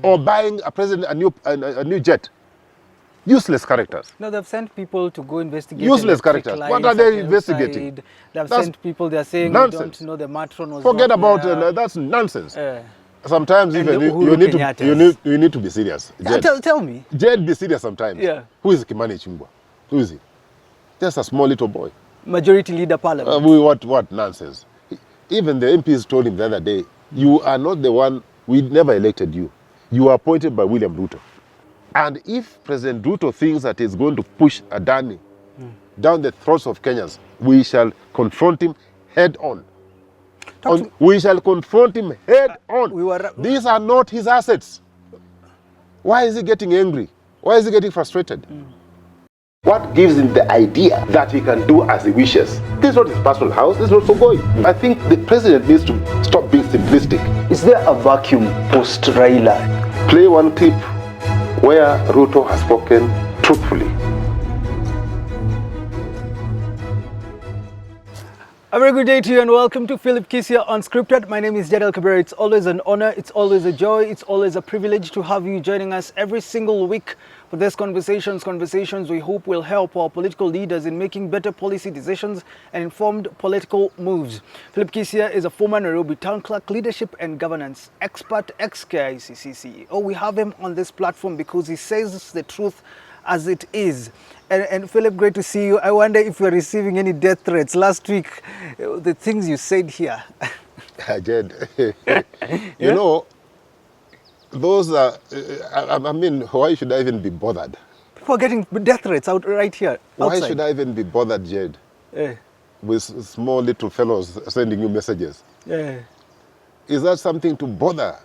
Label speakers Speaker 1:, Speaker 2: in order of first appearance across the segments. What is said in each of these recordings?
Speaker 1: or buying a president a new jet. Useless characters.
Speaker 2: No, they've sent people to go investigate.
Speaker 1: Useless characters. What are they investigating?
Speaker 2: They've sent people, they're saying
Speaker 1: nonsense.
Speaker 2: They don't know the matron was
Speaker 1: Forget
Speaker 2: not
Speaker 1: about
Speaker 2: there.
Speaker 1: That's nonsense. Sometimes
Speaker 2: And
Speaker 1: even you need to be serious.
Speaker 2: Tell me.
Speaker 1: Jed, be serious sometimes.
Speaker 2: Yeah.
Speaker 1: Who is Kimani Ichung'wah? Who is he? Just a small little boy.
Speaker 2: Majority leader parliament.
Speaker 1: What nonsense. Even the MPs told him the other day, you are not the one, we never elected you. You were appointed by William Ruto. And if President Ruto thinks that he's going to push Adani down the throats of Kenyans, we shall confront him head on. We shall confront him head on. These are not his assets. Why is he getting angry? Why is he getting frustrated? What gives him the idea that he can do as he wishes? This is not his personal house, this is not Sogoi. I think the president needs to stop being simplistic.
Speaker 3: Is there a vacuum post Raila?
Speaker 1: Play one clip where Ruto has spoken truthfully.
Speaker 2: A very good day to you and welcome to Philip Kisia Unscripted. My name is Jadiel Kabiro. It's always an honor, it's always a joy, it's always a privilege to have you joining us every single week for these conversations we hope will help our political leaders in making better policy decisions and informed political moves. Philip Kisia is a former Nairobi Town Clerk, leadership and governance expert, ex-KICC CEO. We have him on this platform because he says the truth as it is. And Philip, great to see you. I wonder if you're receiving any death threats. Last week, the things you said here.
Speaker 1: I did. You know, those are, I mean, why should I even be bothered?
Speaker 2: People are getting death threats right here, outside.
Speaker 1: Why should I even be bothered, Jed? With small little fellows sending you messages? Is that something to bother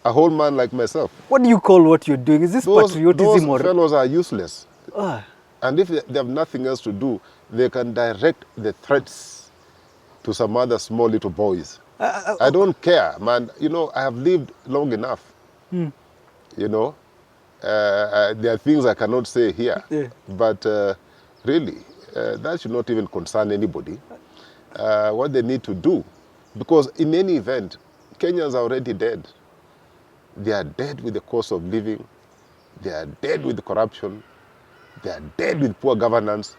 Speaker 1: a whole man like myself?
Speaker 2: What do you call what you're doing? Is this patriotism?
Speaker 1: Those fellows are useless.
Speaker 2: Ah.
Speaker 1: And if they have nothing else to do, they can direct the threats to some other small little boys. I don't care, man. You know, I have lived long enough. You know, there are things I cannot say here. But really, that should not even concern anybody. What they need to do, because in any event, Kenyans are already dead. They are dead with the cost of living. They are dead with corruption. They are dead with poor governance.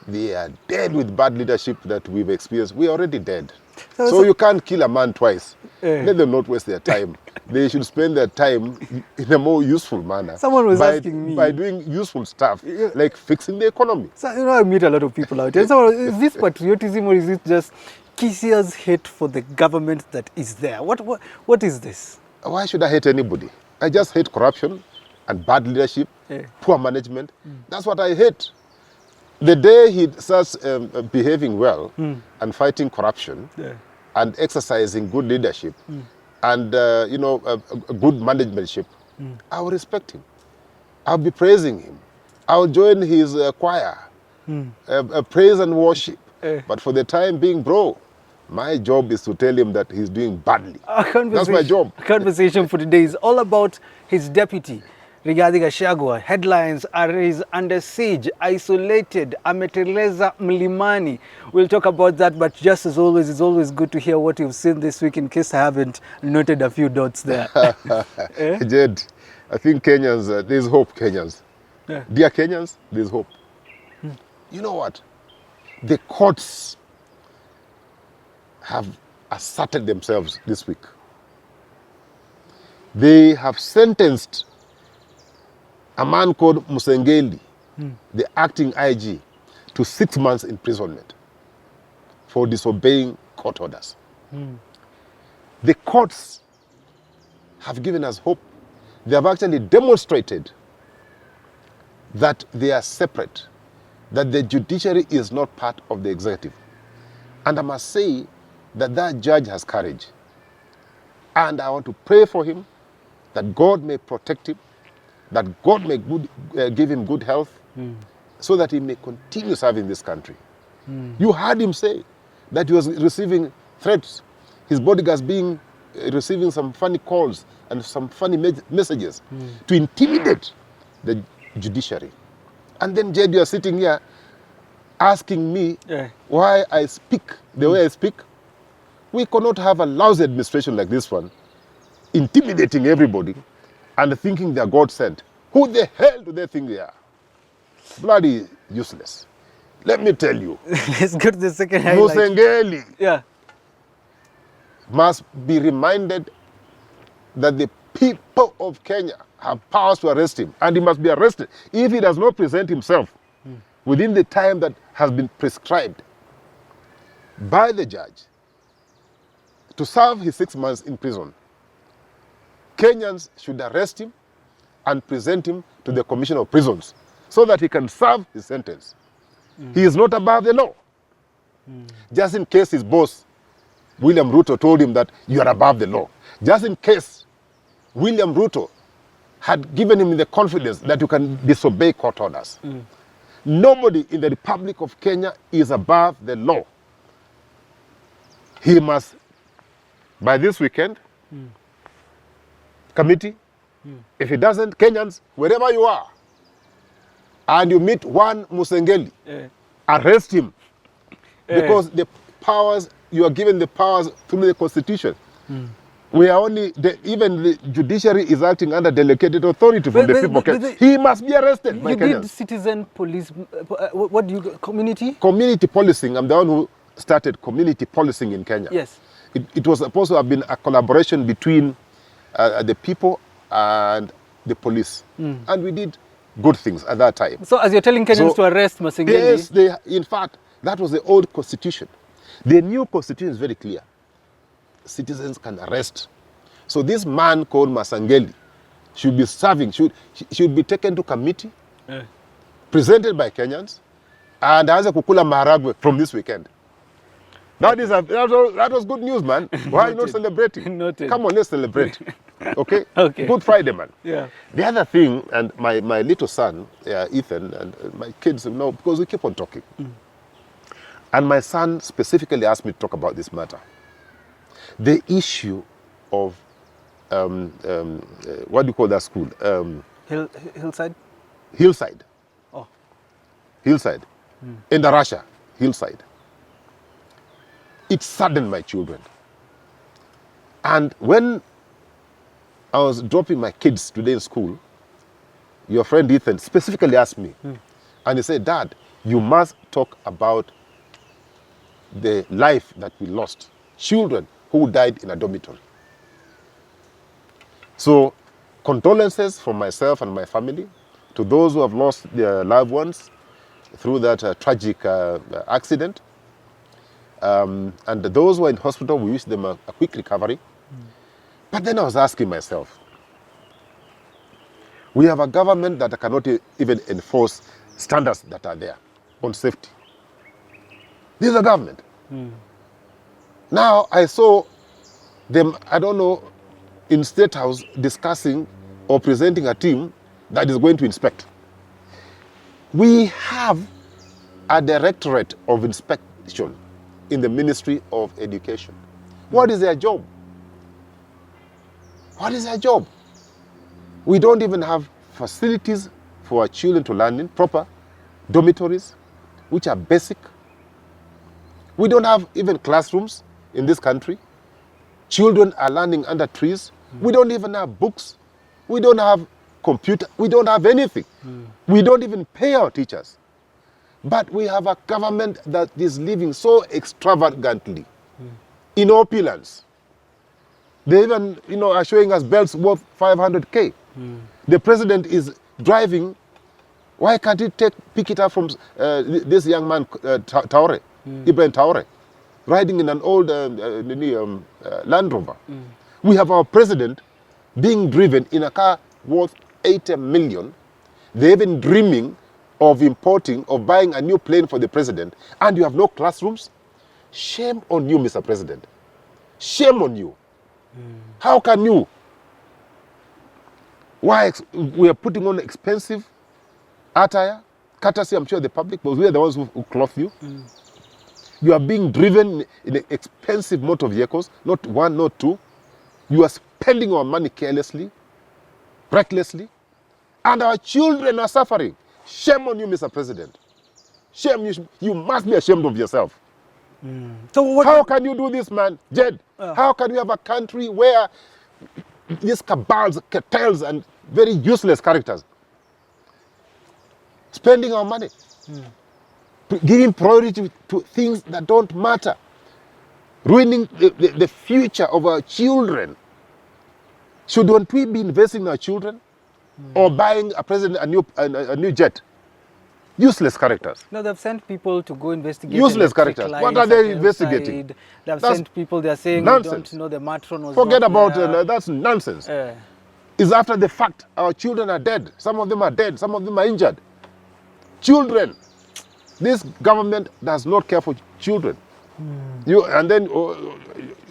Speaker 1: They are dead with bad leadership that we've experienced. We are already dead. So you can't kill a man twice. Let them not waste their time. They should spend their time in a more useful manner.
Speaker 2: Someone was asking me.
Speaker 1: By doing useful stuff, like fixing the economy.
Speaker 2: So, you know, I meet a lot of people out here. So, is this patriotism or is it just Kisia's hate for the government that is there? What is this?
Speaker 1: Why should I hate anybody? I just hate corruption and bad leadership, poor management. That's what I hate. The day he starts behaving well and fighting corruption and exercising good leadership and you know, good managementship, I will respect him. I'll be praising him. I'll join his choir, praise and worship. But for the time being, bro, my job is to tell him that he's doing badly. That's my job.
Speaker 2: Conversation for today is all about his deputy, Rigathi Gachagua. Headlines are he's under siege, isolated, ameteleza mlimani. We'll talk about that, but just as always, it's always good to hear what you've seen this week in case I haven't noted a few dots there.
Speaker 1: Jed, I think Kenyans, there's hope, Kenyans. Dear Kenyans, there's hope. You know what? The courts have asserted themselves this week. They have sentenced a man called Musengeli, the acting IG, to 6 months imprisonment for disobeying court orders. The courts have given us hope. They have actually demonstrated that they are separate, that the judiciary is not part of the executive. And I must say that judge has courage. And I want to pray for him, that God may protect him, that God may give him good health, so that he may continue serving this country. You heard him say that he was receiving threats, his bodyguards receiving some funny calls and some funny messages to intimidate the judiciary. And then, Jed, you are sitting here asking me why I speak the way I speak. We cannot have a lousy administration like this one, intimidating everybody, and thinking they're God sent. Who the hell do they think they are? Bloody useless. Let me tell you,
Speaker 2: Let's go to the second highlight.
Speaker 1: Musengeli
Speaker 2: Yeah.
Speaker 1: must be reminded that the people of Kenya have powers to arrest him, and he must be arrested if he does not present himself within the time that has been prescribed by the judge to serve his 6 months in prison. Kenyans should arrest him and present him to the Commission of Prisons so that he can serve his sentence. He is not above the law. Just in case his boss, William Ruto, told him that you are above the law. Just in case William Ruto had given him the confidence that you can disobey court orders. Nobody in the Republic of Kenya is above the law. He must, by this weekend, committee, if he doesn't, Kenyans, wherever you are, and you meet one Musengeli, arrest him. Because the powers, you are given the powers through the Constitution. We are only, even the judiciary is acting under delegated authority from the people of Kenya. He must be arrested by Kenyans.
Speaker 2: You did citizen police, what do you, community?
Speaker 1: Community policing, I'm the one who started community policing in Kenya.
Speaker 2: Yes.
Speaker 1: It was supposed to have been a collaboration between the people and the police. And we did good things at that time.
Speaker 2: So as you're telling Kenyans to arrest Musengeli?
Speaker 1: Yes, in fact, that was the old constitution. The new constitution is very clear. Citizens can arrest. So this man called Musengeli should be serving, should be taken to committee, presented by Kenyans, and aanze kukula maharagwe from this weekend. That was good news, man. Why are you not celebrating?
Speaker 2: Noted.
Speaker 1: Come on, let's celebrate. Okay?
Speaker 2: Okay.
Speaker 1: Good Friday, man.
Speaker 2: Yeah.
Speaker 1: The other thing, and my little son, Ethan, and my kids know, because we keep on talking. And my son specifically asked me to talk about this matter. The issue of, what do you call that school?
Speaker 2: Hillside?
Speaker 1: Hillside.
Speaker 2: Oh.
Speaker 1: Hillside. In the Russia, Hillside. It saddened my children. And when I was dropping my kids today in school, your friend Ethan specifically asked me, and he said, Dad, you must talk about the life that we lost. Children who died in a dormitory. So, condolences from myself and my family to those who have lost their loved ones through that tragic accident. And those who are in hospital, we wish them a quick recovery. But then I was asking myself, we have a government that cannot even enforce standards that are there on safety. This is a government. Now I saw them, I don't know, in State House discussing or presenting a team that is going to inspect. We have a directorate of inspection in the Ministry of Education. What is their job? What is their job? We don't even have facilities for our children to learn in, proper dormitories, which are basic. We don't have even classrooms in this country. Children are learning under trees. We don't even have books. We don't have computer. We don't have anything. We don't even pay our teachers. But we have a government that is living so extravagantly in opulence. They even, are showing us belts worth 500K. The president is driving. Why can't he pick it up from this young man, Traore, Ibrahim Traore, riding in an old Land Rover? We have our president being driven in a car worth 80 million. They're even dreaming of buying a new plane for the president, and you have no classrooms? Shame on you, Mr. President. Shame on you. How can you? Why we are putting on expensive attire, courtesy, I'm sure, the public, but we are the ones who clothe you. You are being driven in expensive motor vehicles, not one, not two. You are spending our money carelessly, recklessly, and our children are suffering. Shame on you, Mr. President. Shame, you must be ashamed of yourself.
Speaker 2: So
Speaker 1: how can you do this, man? Jed, how can you have a country where these cabals, cartels, and very useless characters spending our money, giving priority to things that don't matter, ruining the future of our children. Shouldn't we be investing in our children or buying a president a new jet? Useless characters.
Speaker 2: No, they've sent people to go investigate.
Speaker 1: Useless characters. What are they investigating?
Speaker 2: They've sent people, they're saying
Speaker 1: nonsense.
Speaker 2: They don't know the matron was
Speaker 1: Forget
Speaker 2: not
Speaker 1: about
Speaker 2: there.
Speaker 1: that's nonsense. It's after the fact. Our children are dead. Some of them are dead. Some of them are injured. Children. This government does not care for children. And then,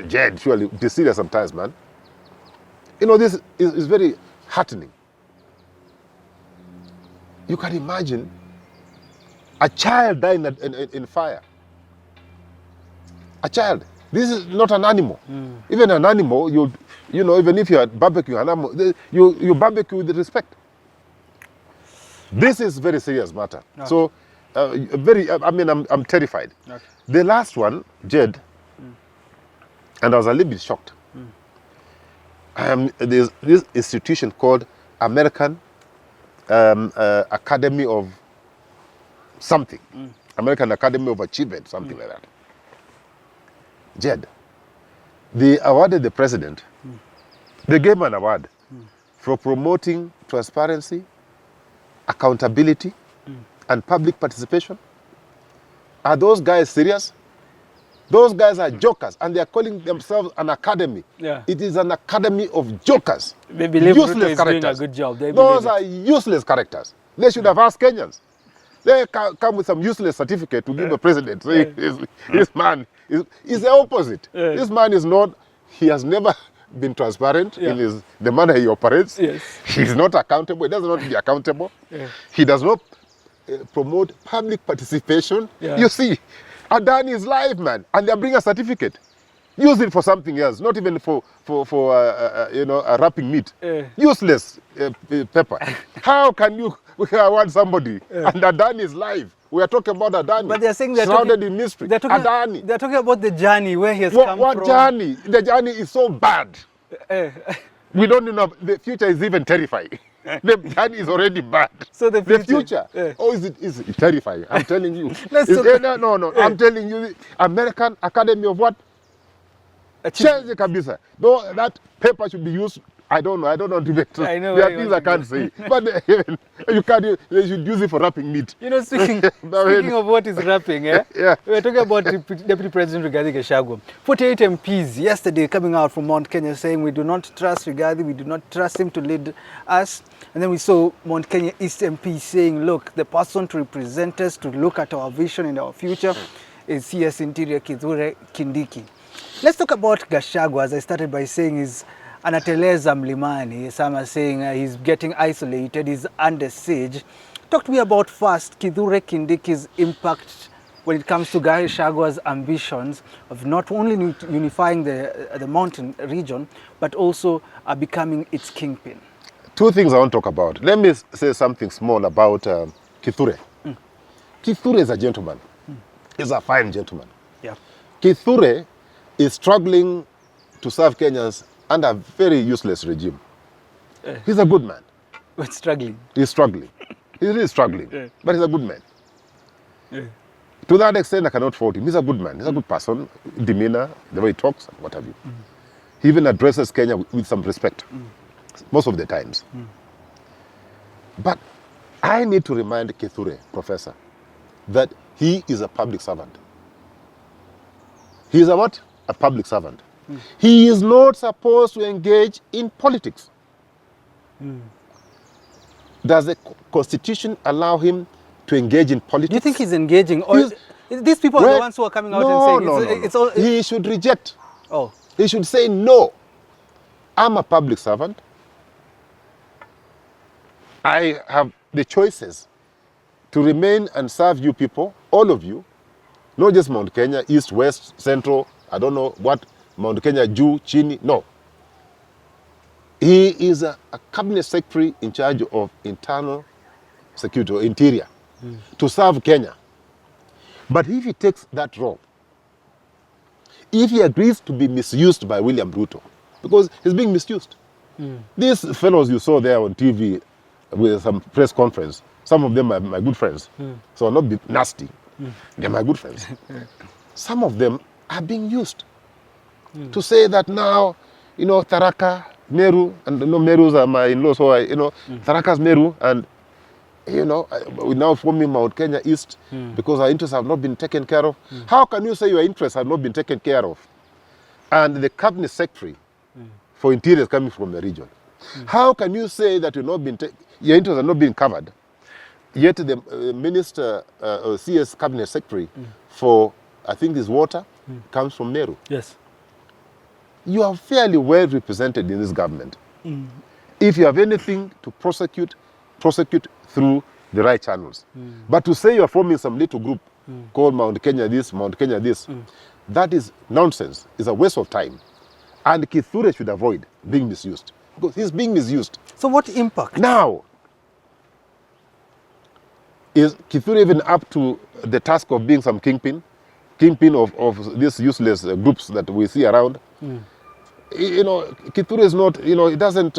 Speaker 1: Jed, surely, it is serious sometimes, man. You know, this is very heartening. You can imagine a child dying in fire. A child. This is not an animal. Even an animal, you know, even if you are barbecuing an animal, you barbecue with respect. This is very serious matter. Okay. So, I'm terrified. Okay. The last one, Jed, and I was a little bit shocked. There's this institution called American Academy of something. American Academy of Achievement, something like that. Jed, they awarded the president, they gave him an award for promoting transparency, accountability, and public participation. Are those guys serious? Those guys are jokers, and they are calling themselves an academy. Yeah. It is an academy of jokers.
Speaker 2: They believe Ruto is doing a good job.
Speaker 1: Those are useless characters. They should have asked Kenyans. They come with some useless certificate to give the president. So this man is the opposite. This man is not, he has never been transparent in the manner he operates. Yes. He's not accountable. He does not be accountable. He does not promote public participation. You see, Adani is live, man, and they bring a certificate. Use it for something else, not even for wrapping meat. Useless paper. How can you award somebody and Adani is live? We are talking about Adani.
Speaker 2: But they're saying
Speaker 1: surrounded in mystery.
Speaker 2: They're talking about the journey where he has come from.
Speaker 1: What journey? The journey is so bad. We don't know. The future is even terrifying. The journey is already bad. So the future. Is it terrifying? I'm telling you. No. I'm telling you, American Academy of what? Chege kabisa. Though that paper should be used. I don't know. I don't know. There are things I can't say. But you can't. They should use it for wrapping meat.
Speaker 2: You know, speaking of what is wrapping, we're talking about Deputy President Rigathi Gachagua. 48 MPs yesterday coming out from Mount Kenya saying we do not trust Rigathi, we do not trust him to lead us. And then we saw Mount Kenya East MP saying, look, the person to represent us, to look at our vision and our future is CS Interior Kithure Kindiki. Let's talk about Gachagua, as I started by saying, is anateleza mlimani. Some are saying he's getting isolated, he's under siege. Talk to me about first Kithure Kindiki's impact when it comes to Gachagua's ambitions of not only unifying the mountain region, but also becoming its kingpin.
Speaker 1: Two things I want to talk about. Let me say something small about Kithure. Kithure is a gentleman. He's a fine gentleman. Yeah. Kithure is struggling to serve Kenyans under a very useless regime. He's a good man.
Speaker 2: But struggling.
Speaker 1: He's struggling. He's really struggling. But he's a good man. To that extent, I cannot fault him. He's a good man. He's a good person. Demeanor, the way he talks, what have you. He even addresses Kenya with some respect. Most of the times. But I need to remind Kithure, Professor, that he is a public servant. He is a what? A public servant. He is not supposed to engage in politics. Does the Constitution allow him to engage in politics?
Speaker 2: Do you think he's engaging? Or these people are the ones who are coming out and saying it's all...
Speaker 1: He should reject. He should say, no, I'm a public servant. I have the choices to remain and serve you people, all of you, not just Mount Kenya, East, West, Central, I don't know what, Mount Kenya, Jew, Chini, no. He is a cabinet secretary in charge of internal security or interior to serve Kenya. But if he takes that role, if he agrees to be misused by William Ruto, because he's being misused, These fellows you saw there on TV with some press conference, some of them are my good friends. So I'll not be nasty. They're my good friends. Some of them are being used to say that now, Tharaka, Meru, and Merus are my in-laws, so Tharaka's Meru, and we're now forming Mount Kenya East because our interests have not been taken care of. How can you say your interests have not been taken care of? And the cabinet secretary for interior is coming from the region. How can you say that your interests have not been covered, yet the minister, CS cabinet secretary for, I think this water, comes from Meru?
Speaker 2: Yes.
Speaker 1: You are fairly well represented in this government. If you have anything to prosecute through the right channels. But to say you're forming some little group called Mount Kenya this, Mount Kenya this, that is nonsense. It's a waste of time. And Kithure should avoid being misused, because he's being misused.
Speaker 2: So what impact?
Speaker 1: Now, is Kithure even up to the task of being some kingpin of these useless groups that we see around? Kithure is not, it doesn't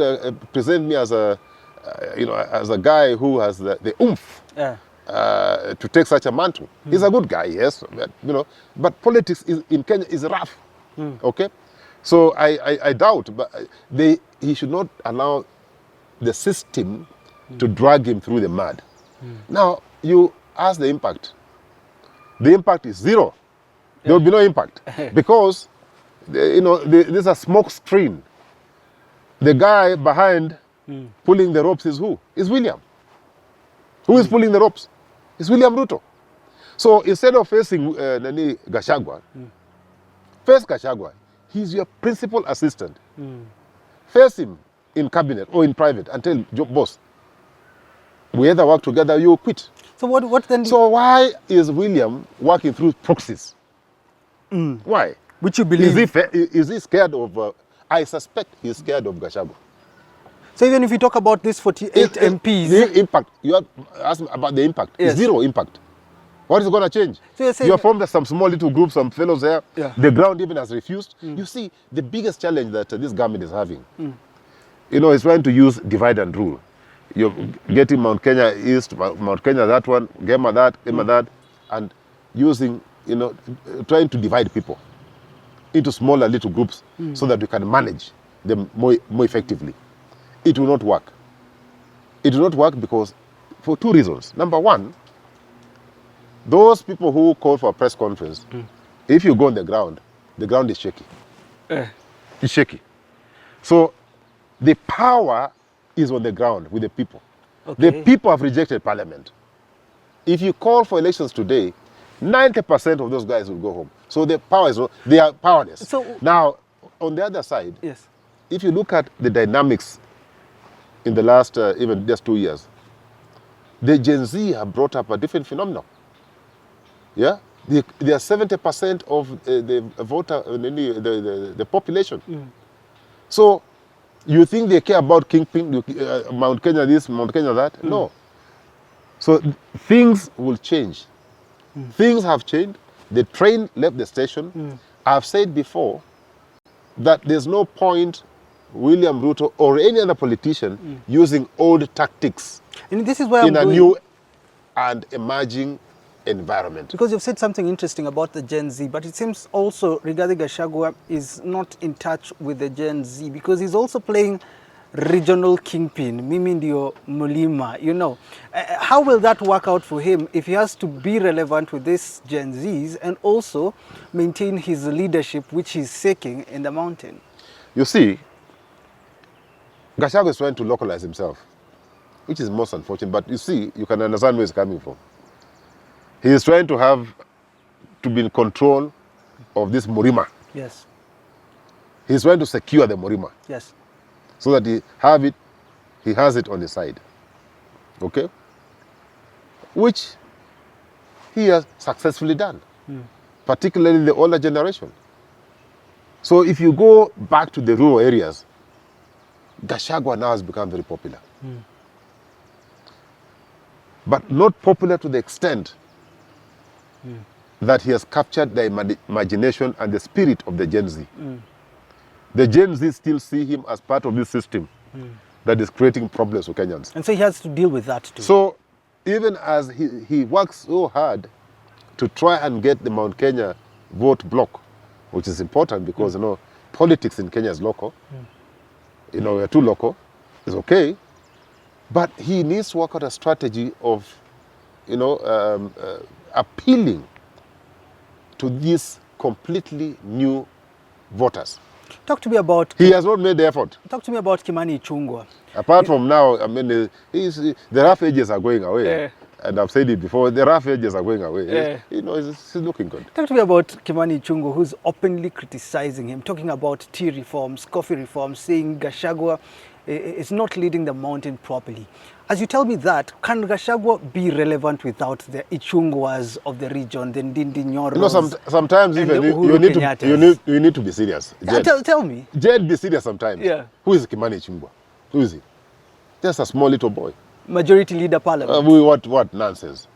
Speaker 1: present me as as a guy who has the oomph to take such a mantle. He's a good guy, yes, but politics in Kenya is rough, okay? So I doubt, but he should not allow the system to drag him through the mud. Now, you ask the impact. The impact is zero. There will be no impact because, this is a smoke screen. The guy behind pulling the ropes is who? Is William. Who is pulling the ropes? It's William Ruto. So instead of facing Gachagua, face Gachagua. He's your principal assistant. Face him in cabinet or in private and tell your boss, we either work together, you quit.
Speaker 2: So what then?
Speaker 1: So why is William working through proxies? Why?
Speaker 2: Which you believe?
Speaker 1: Is he scared of? I suspect he's scared of Gachagua.
Speaker 2: So even if you talk about this 48 MPs,
Speaker 1: the impact you have asked about the impact.
Speaker 2: Yes.
Speaker 1: It's zero impact. What is going to change?
Speaker 2: So you're saying
Speaker 1: you have formed some small little group, some fellows there.
Speaker 2: Yeah.
Speaker 1: The ground even has refused. You see, the biggest challenge that this government is having, is trying to use divide and rule. You're getting Mount Kenya East, Mount Kenya that one, Gema that, and using, trying to divide people into smaller little groups so that we can manage them more effectively. It will not work. It will not work because, for two reasons. Number one, those people who call for a press conference, if you go on the ground is shaky. It's shaky. So the power is on the ground with the people.
Speaker 2: Okay.
Speaker 1: The people have rejected parliament. If you call for elections today, 90% of those guys will go home. So the power is, they are powerless.
Speaker 2: So,
Speaker 1: now, on the other side,
Speaker 2: yes,
Speaker 1: if you look at the dynamics in the last even just 2 years, the Gen Z have brought up a different phenomenon. Yeah, they are 70% of the voter, the population. So, you think they care about Kingpin, Mount Kenya this, Mount Kenya that? No. So things will change. Things have changed. The train left the station. I've said before that there's no point William Ruto or any other politician using old tactics
Speaker 2: and this is where
Speaker 1: in a new and emerging environment.
Speaker 2: Because you've said something interesting about the Gen Z, but it seems also Rigathi Gachagua is not in touch with the Gen Z because he's also playing regional kingpin, Mimi ndio Mulima, How will that work out for him if he has to be relevant with these Gen Zs and also maintain his leadership, which he's seeking in the mountain?
Speaker 1: You see, Gachagua is trying to localize himself, which is most unfortunate, but you see, you can understand where he's coming from. He is trying to be in control of this Murima.
Speaker 2: Yes.
Speaker 1: He's trying to secure the Murima.
Speaker 2: Yes.
Speaker 1: So that he has it on his side. Okay? Which he has successfully done, particularly the older generation. So if you go back to the rural areas, Gachagua now has become very popular. But not popular to the extent that he has captured the imagination and the spirit of the Gen Z. The Gen Z still see him as part of this system that is creating problems for Kenyans.
Speaker 2: And so he has to deal with that too.
Speaker 1: So even as he works so hard to try and get the Mount Kenya vote block, which is important because, you know, politics in Kenya is local. You know, we're too local. It's okay. But he needs to work out a strategy of, you know, appealing to these completely new voters.
Speaker 2: Talk to me about...
Speaker 1: He has not made the effort.
Speaker 2: Talk to me about Kimani Ichung'wah.
Speaker 1: Apart from now, I mean, the rough edges are going away. And I've said it before, the rough edges are going away. You know, he's looking good.
Speaker 2: Talk to me about Kimani Ichung'wah, who's openly criticizing him, talking about tea reforms, coffee reforms, saying Gachagua is not leading the mountain properly. As you tell me that, can Gachagua be relevant without the Ichung'wahs of the region, the Ndindi Nyoros?
Speaker 1: You know, sometimes even you need to be serious.
Speaker 2: Yeah, tell me.
Speaker 1: Jed, be serious sometimes.
Speaker 2: Yeah.
Speaker 1: Who is Kimani Ichung'wah? Who is he? Just a small little boy.
Speaker 2: Majority leader parliament.
Speaker 1: What nonsense.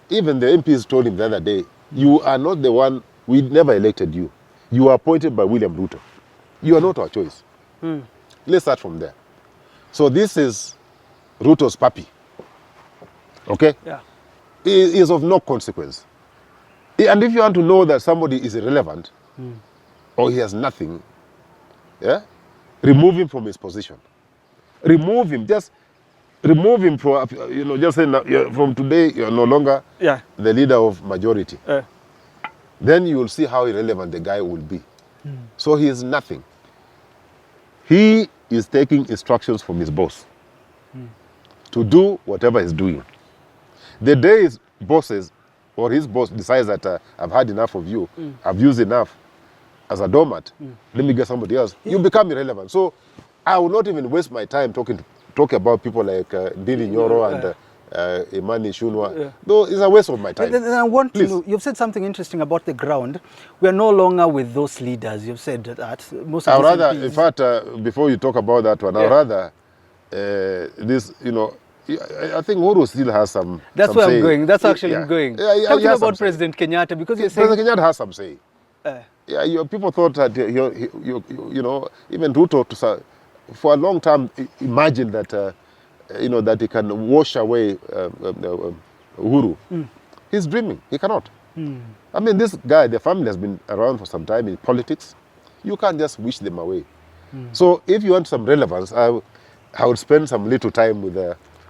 Speaker 1: Even the MPs told him the other day, you are not the one, we never elected you. You were appointed by William Ruto. You are not our choice. Let's start from there. So this is Ruto's puppy. Okay?
Speaker 2: Yeah.
Speaker 1: He is of no consequence. And if you want to know that somebody is irrelevant or he has nothing, yeah, remove him from his position. Remove him. Just remove him from, you know, just say from today you are no longer the leader of majority. Then you will see how irrelevant the guy will be. So he is nothing. He is taking instructions from his boss to do whatever he's doing. The day his bosses or his boss decides that I've had enough of you, I've used enough as a doormat, let me get somebody else, you become irrelevant. So I will not even waste my time talk about people like Ndindi Nyoro and Herman Manyora. Though it's a waste of my time.
Speaker 2: Then I want to know, you've said something interesting about the ground. We are no longer with those leaders. You've said that most of
Speaker 1: I'd
Speaker 2: these
Speaker 1: rather,
Speaker 2: MPs...
Speaker 1: in fact, before you talk about that one, I'd rather this, you know, I think Uhuru still has some.
Speaker 2: That's
Speaker 1: some
Speaker 2: where
Speaker 1: say.
Speaker 2: I'm going. That's actually I'm going. Talk to me about President Kenyatta, because you're saying
Speaker 1: President Kenyatta has some say. People thought that you know, even Ruto for a long time imagined that you know, that he can wash away Uhuru. He's dreaming. He cannot. I mean, this guy, the family has been around for some time in politics. You can't just wish them away. So if you want some relevance, I would spend some little time with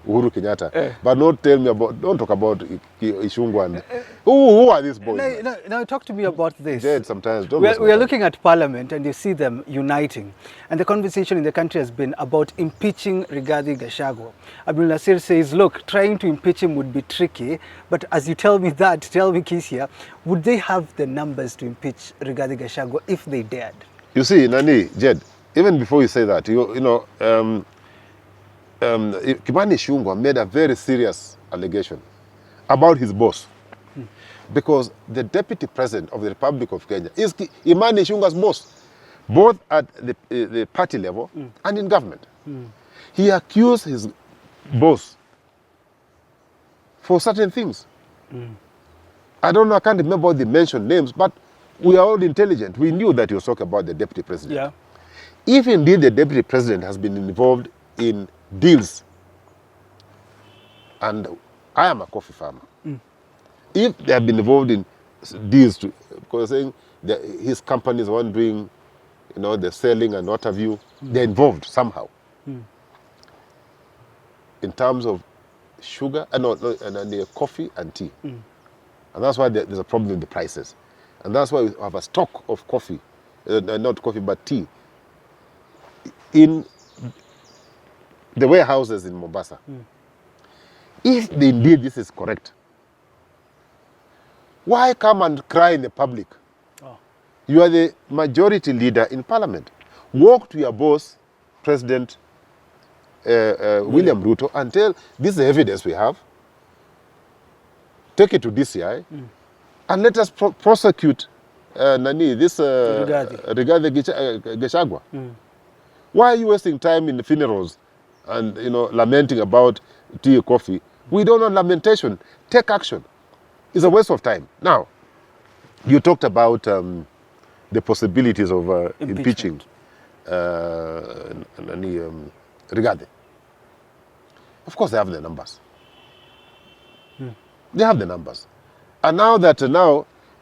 Speaker 1: Uhuru Kenyatta, but don't talk about Ichung'wah and who are these boys?
Speaker 2: Now talk to me about this.
Speaker 1: Jed, sometimes don't.
Speaker 2: We are looking at Parliament and you see them uniting, and the conversation in the country has been about impeaching Rigathi Gachagua. Abdul Nasir says, look, trying to impeach him would be tricky, but as you tell me that, tell me, Kisia, would they have the numbers to impeach Rigathi Gachagua if they dared?
Speaker 1: You see, Nani, Jed, even before you say that, you know, Kimani Ichung'wah made a very serious allegation about his boss, because the deputy president of the Republic of Kenya is Kimani Ichung'wah's boss, both at the party level and in government. He accused his boss for certain things. I don't know, I can't remember all the mentioned names, but we are all intelligent. We knew that he was talking about the deputy president.
Speaker 2: Yeah.
Speaker 1: If indeed the deputy president has been involved in deals, and I am a coffee farmer, if they have been involved in deals, because saying his company is one doing, you know, the selling and what have you, they're involved somehow in terms of sugar and coffee and tea, and that's why there's a problem with the prices, and that's why we have a stock of coffee, not coffee but tea, in the warehouses in Mombasa. If indeed this is correct, why come and cry in the public? You are the majority leader in parliament. Walk to your boss, President William Ruto, and tell, this is the evidence we have. Take it to DCI, and let us prosecute Rigathi Gachagua. Why are you wasting time in the funerals and, you know, lamenting about tea or coffee? We don't want lamentation. Take action. It's a waste of time. Now, you talked about the possibilities of impeaching Rigathi. Of course, they have the numbers. They have the numbers. And now that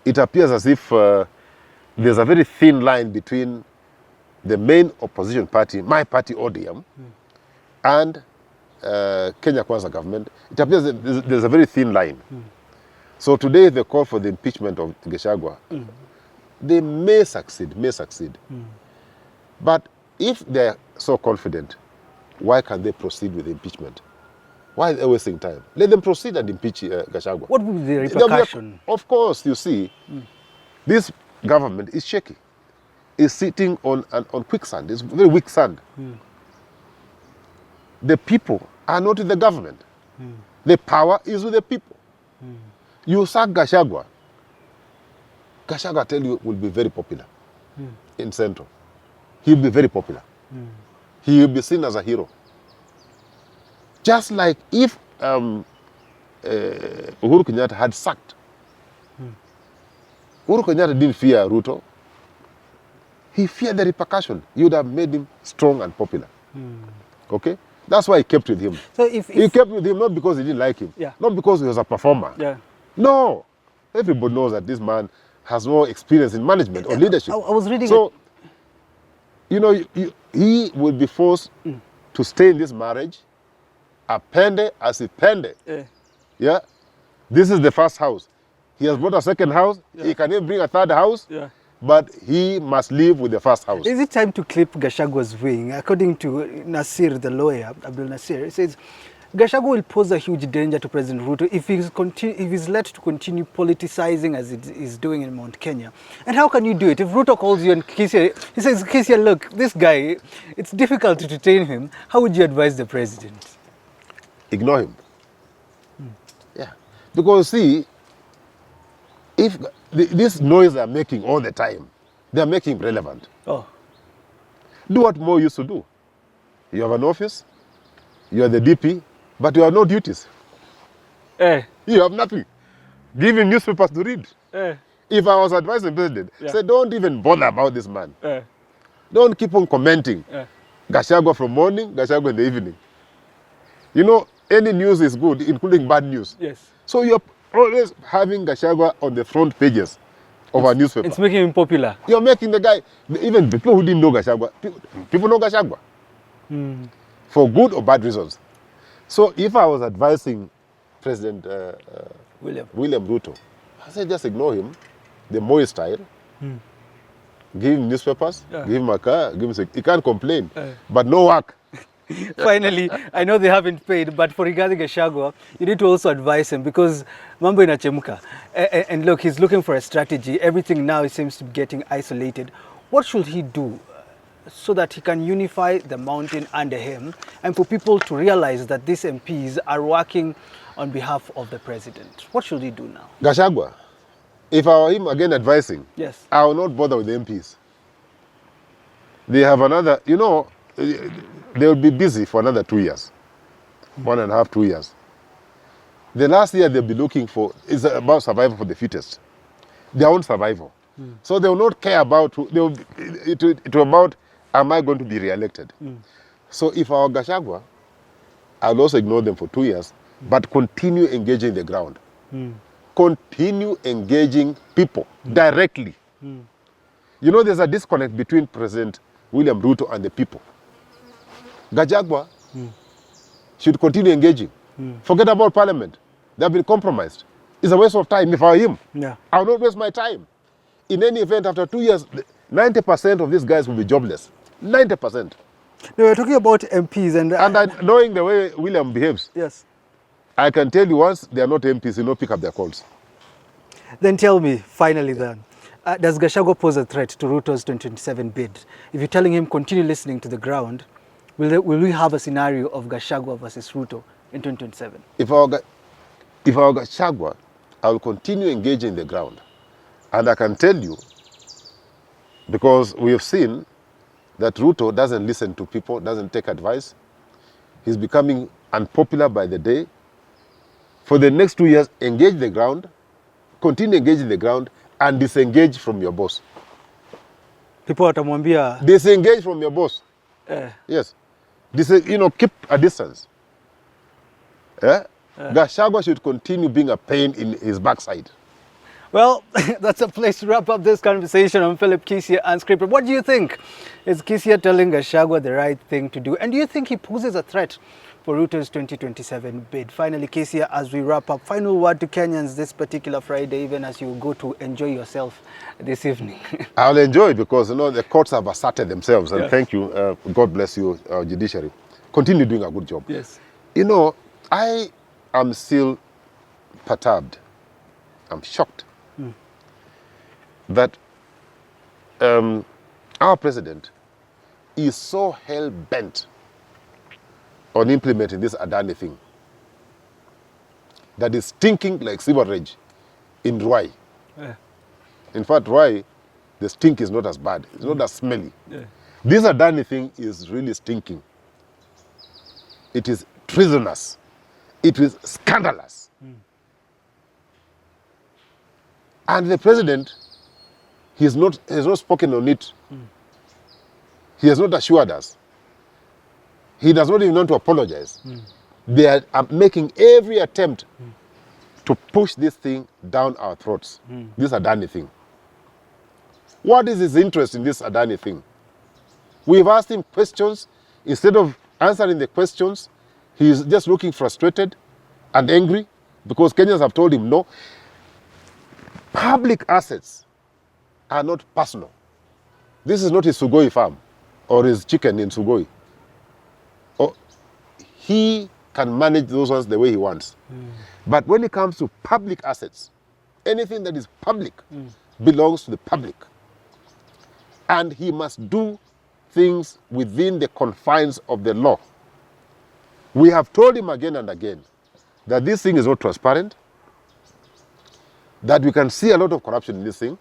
Speaker 1: it appears as if there's a very thin line between the main opposition party, my party ODM, and Kenya Kwanza government. It appears that there's a very thin line. So today they call for the impeachment of Gachagua. They may succeed. But if they're so confident, why can't they proceed with the impeachment? Why are they wasting time? Let them proceed and impeach Gachagua.
Speaker 2: What would be the repercussion?
Speaker 1: Of course, you see, this government is shaky. It's sitting on quicksand. It's very weak sand. The people are not with the government. The power is with the people. You sack Gachagua. Gachagua, I tell you, will be very popular in Central. He'll be very popular. He will be seen as a hero. Just like if Uhuru Kenyatta had sacked. Uhuru Kenyatta didn't fear Ruto. He feared the repercussion. He would have made him strong and popular. Okay? That's why he kept with him.
Speaker 2: So
Speaker 1: he kept with him not because he didn't like him. Not because he was a performer. No. Everybody knows that this man has no experience in management or leadership.
Speaker 2: I was reading
Speaker 1: so, you know, he will be forced to stay in this marriage, apende asipende. Yeah. This is the first house. He has bought a second house. He can even bring a third house. But he must live with the first house.
Speaker 2: Is it time to clip Gachagua's wing? According to Nasir, the lawyer, Abdul Nasir, it says, Gachagua will pose a huge danger to President Ruto if he's let to continue politicizing as it is doing in Mount Kenya. And how can you do it? If Ruto calls you and Kisia, he says, Kisia, look, this guy, it's difficult to detain him. How would you advise the president?
Speaker 1: Ignore him. Yeah. Because see, if this noise they're making all the time, they're making relevant. Do what Mo used to do. You have an office, you are the DP, but you have no duties. You have nothing. Give him newspapers to read. If I was advising the president, say don't even bother about this man. Don't keep on commenting. Gachagua from morning, Gachagua in the evening. You know, any news is good, including bad news. So you're always having Gachagua on the front pages of a newspaper.
Speaker 2: It's making him popular.
Speaker 1: You're making the guy, even people who didn't know Gachagua, people know Gachagua. For good or bad reasons. So if I was advising President William Ruto, I said just ignore him, the Moi style, give him newspapers, give him a car, he can't complain, but no work.
Speaker 2: Finally, I know they haven't paid, but for Rigathi Gachagua, you need to also advise him because mambo inachemka. And look, he's looking for a strategy. Everything now seems to be getting isolated. What should he do so that he can unify the mountain under him and for people to realize that these MPs are working on behalf of the president? What should he do now?
Speaker 1: Gachagua, if I were him again advising, I will not bother with the MPs. They have another, you know, they will be busy for another 2 years, 1.5, 2 years. The last year they'll be looking for is about survival for the fittest, their own survival. So they will not care about it will about am I going to be re-elected. So if I were Gachagua, I'll also ignore them for 2 years, but continue engaging the ground. Continue engaging people directly. You know, there's a disconnect between President William Ruto and the people. Gachagua should continue engaging. Forget about parliament. They have been compromised. It's a waste of time. If I were him, I will not waste my time. In any event, after 2 years, 90% of these guys will be jobless. 90%.
Speaker 2: No, we're talking about MPs
Speaker 1: and knowing the way William behaves, I can tell you once they are not MPs, he'll not pick up their calls.
Speaker 2: Then tell me, finally then, does Gachagua pose a threat to Ruto's 2027 bid? If you're telling him continue listening to the ground, will we have a scenario of Gachagua versus Ruto in 2027? If I were
Speaker 1: Gachagua, I will continue engaging the ground. And I can tell you, because we have seen that Ruto doesn't listen to people, doesn't take advice. He's becoming unpopular by the day. For the next 2 years, engage the ground, continue engaging the ground, and disengage from your boss.
Speaker 2: People watamwambia
Speaker 1: disengage from your boss. Yes. Keep a distance. Gachagua should continue being a pain in his backside.
Speaker 2: Well, that's a place to wrap up this conversation on Philip Kisia Unscripted. What do you think? Is Kisia telling Gachagua the right thing to do? And do you think he poses a threat for Ruto's 2027 bid? Finally, Kisia, as we wrap up, final word to Kenyans this particular Friday, even as you go to enjoy yourself this evening.
Speaker 1: I'll enjoy it because, the courts have asserted themselves. And thank you. God bless you, judiciary. Continue doing a good job.
Speaker 2: Yes.
Speaker 1: I am still perturbed. I'm shocked that our president is so hell-bent on implementing this Adani thing that is stinking like sewerage in Ruai. In fact, Ruai, the stink is not as bad. It's not as smelly. This Adani thing is really stinking. It is treasonous. It is scandalous. And the president, he has not spoken on it. He has not assured us. He does not even want to apologize. They are making every attempt to push this thing down our throats, this Adani thing. What is his interest in this Adani thing? We've asked him questions. Instead of answering the questions, he's just looking frustrated and angry because Kenyans have told him no. Public assets are not personal. This is not his Sugoi farm or his chicken in Sugoi. He can manage those ones the way he wants. But when it comes to public assets, anything that is public belongs to the public. And he must do things within the confines of the law. We have told him again and again that this thing is not transparent, that we can see a lot of corruption in this thing,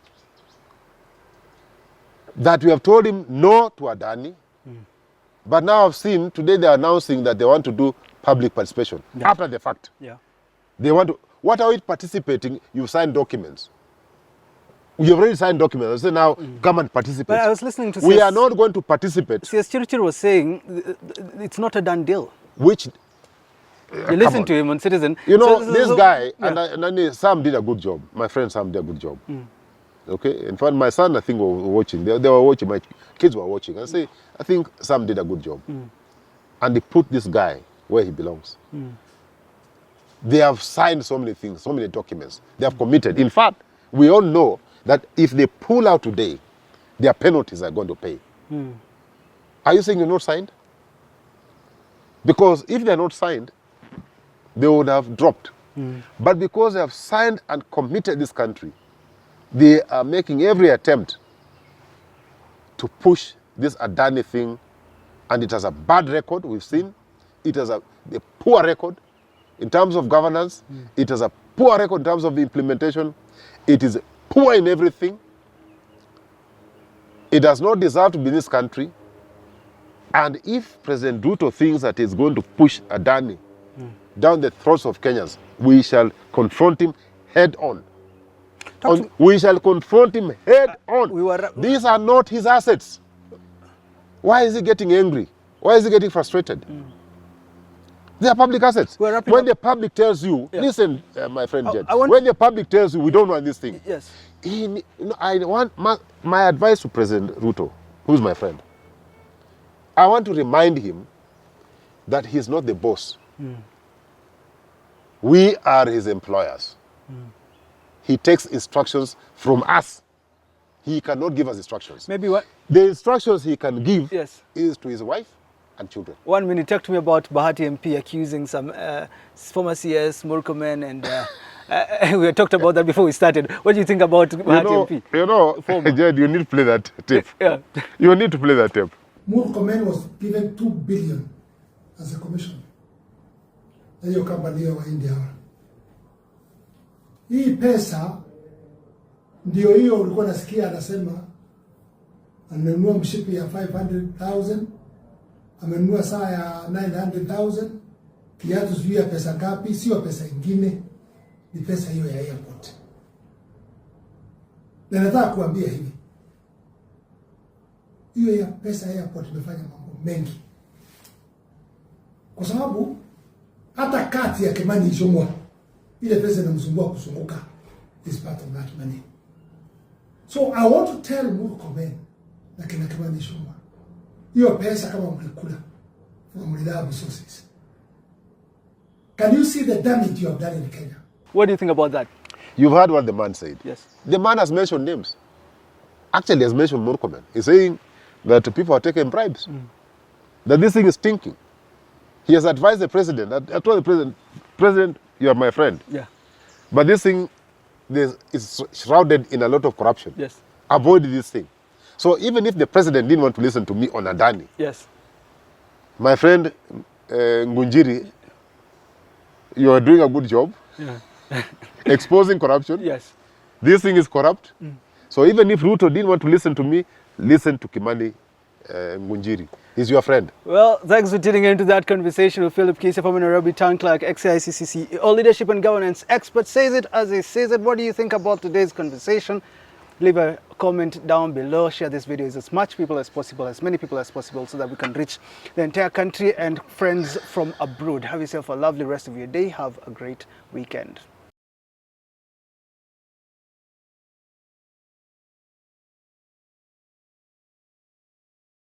Speaker 1: that we have told him no to Adani, but now I've seen, today they're announcing that they want to do public participation after the fact. They want to, what are we participating? You've signed documents. You've already signed documents. So now come and participate.
Speaker 2: But I was listening to
Speaker 1: We are not going to participate.
Speaker 2: CS Chirichiri was saying it's not a done deal.
Speaker 1: Which
Speaker 2: You listen to him on Citizen.
Speaker 1: This guy, and Sam did a good job. My friend Sam did a good job. Okay? In fact, my son, I think, was watching. They were watching. My kids were watching. I think Sam did a good job. And they put this guy where he belongs. They have signed so many things, so many documents. They have committed. In fact, we all know that if they pull out today, their penalties are going to pay. Are you saying you're not signed? Because if they're not signed, they would have dropped. But because they have signed and committed this country, they are making every attempt to push this Adani thing, and it has a bad record, we've seen. It has a poor record in terms of governance. It has a poor record in terms of implementation. It is poor in everything. It does not deserve to be in this country. And if President Ruto thinks that he's going to push Adani down the throats of Kenyans, we shall confront him head on. We shall confront him head on. These are not his assets. Why is he getting angry? Why is he getting frustrated? They are public assets. When the public tells you, listen, my friend Jed, when the public tells you we don't want this thing, I want my advice to President Ruto, who's my friend. I want to remind him that he's not the boss. We are his employers. He takes instructions from us. He cannot give us instructions.
Speaker 2: Maybe what?
Speaker 1: The instructions he can give is to his wife and children.
Speaker 2: 1 minute, talk to me about Bahati MP accusing some former CS, Murkomen, and we had talked about that before we started. What do you think about Bahati MP?
Speaker 1: Jed, you need to play that tape. You need to play that tape.
Speaker 4: Murkomen was given 2 billion as a commission. Na hiyo company wa India. Hii pesa ndio hiyo ulikuwa nasikia anasema amenunua mshipi ya 500,000, amenunua saa ya 900,000, kiatu sijui ya pesa ngapi, sio pesa ingine, ni pesa hiyo ya airport. Na nataka kuambia hivi, hiyo ya pesa ya airport imefanya mambo mengi, kwa sababu hata kati ya Kimani Ichung'wa ile pesa inamsumbua kusunguka is part of that money. So I want to tell Murkomen na kina Kimani Ichung'wa, hiyo pesa kama mlikula from reliable sources, can you see the damage you have done in Kenya?
Speaker 2: What do you think about that?
Speaker 1: You've heard what the man said.
Speaker 2: Yes.
Speaker 1: The man has mentioned names. Actually, has mentioned Murkomen. He's saying that people are taking bribes. That this thing is stinking. He has advised the president. I told the president, you are my friend.
Speaker 2: Yeah.
Speaker 1: But this thing is shrouded in a lot of corruption.
Speaker 2: Yes.
Speaker 1: Avoid this thing. So even if the president didn't want to listen to me on Adani,
Speaker 2: Yes.
Speaker 1: my friend Ngunjiri, you are doing a good job.
Speaker 2: Yeah.
Speaker 1: Exposing corruption.
Speaker 2: Yes.
Speaker 1: This thing is corrupt. So even if Ruto didn't want to listen to me, listen to Kimani Ngunjiri. He's your friend.
Speaker 2: Well, thanks for tuning into that conversation with Philip Kisia, former Nairobi Town Clerk, ex-ICCC, all leadership and governance expert. Says it as he says it. What do you think about today's conversation? Leave a comment down below. Share this video with as much people as possible, as many people as possible, so that we can reach the entire country and friends from abroad. Have yourself a lovely rest of your day. Have a great weekend.